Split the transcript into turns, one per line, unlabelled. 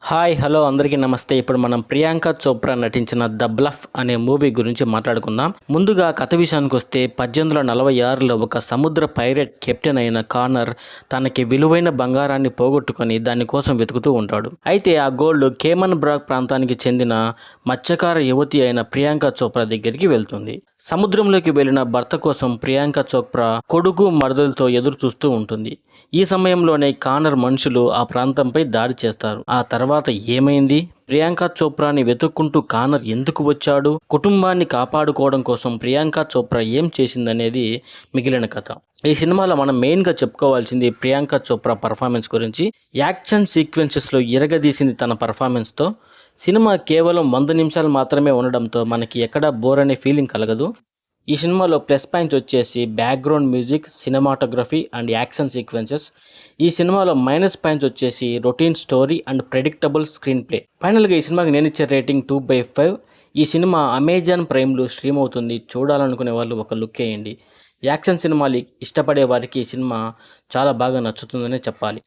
Hi hello అందరికీ నమస్తే. ఇప్పుడు మనం ప్రియాంక చోప్రా నటించిన ద బ్లఫ్ అనే మూవీ గురించి మాట్లాడుకుందాం. ముందుగా కథ విషయానికి వస్తే 1846లో ఒక సముద్ర పైరేట్ కెప్టెన్ అయిన కానర్ తనకి విలువైన బంగారాన్ని పోగొట్టుకొని దానికోసం వెతుకుతూ ఉంటాడు. అయితే ఆ గోల్డ్ కేమన్ బ్రాగ్ ప్రాంతానికి చెందిన మత్స్యకార యువతి అయిన ప్రియాంక చోప్రా దగ్గరికి వెళ్తుంది. సముద్రంలోకి వెళ్లిన భర్త కోసం ప్రియాంక చోప్రా కొడుకు మరదలతో ఎదురు చూస్తూ ఉంటుంది. ఈ సమయంలోనే కానర్ మనుషులు ఆ ప్రాంతంపై దాడి చేస్తారు. ఆ తర్వాత ఏమైంది? ప్రియాంక చోప్రాని వెతుక్కుంటూ కానర్ ఎందుకు వచ్చాడు? కుటుంబాన్ని కాపాడుకోవడం కోసం ప్రియాంక చోప్రా ఏం చేసిందనేది మిగిలిన కథ. ఈ సినిమాలో మనం మెయిన్గా చెప్పుకోవాల్సింది ప్రియాంక చోప్రా పర్ఫార్మెన్స్ గురించి. యాక్షన్ సీక్వెన్సెస్లో ఇరగదీసింది తన పర్ఫార్మెన్స్తో. సినిమా కేవలం 100 నిమిషాలు మాత్రమే ఉండడంతో మనకి ఎక్కడా బోర్ అనే ఫీలింగ్ కలగదు. ఈ సినిమాలో ప్లస్ పాయింట్స్ వచ్చేసి background music, cinematography and action sequences. ఈ సినిమాలో మైనస్ పాయింట్స్ వచ్చేసి routine story and predictable screen play. ఫైనల్గా ఈ సినిమాకి నేను ఇచ్చే రేటింగ్ 2/5. ఈ సినిమా అమెజాన్ ప్రైమ్లో స్ట్రీమ్ అవుతుంది. చూడాలనుకునే వాళ్ళు ఒక లుక్ వేయండి. యాక్షన్ సినిమాలు ఇష్టపడే వారికి ఈ సినిమా చాలా బాగా నచ్చుతుందనే చెప్పాలి.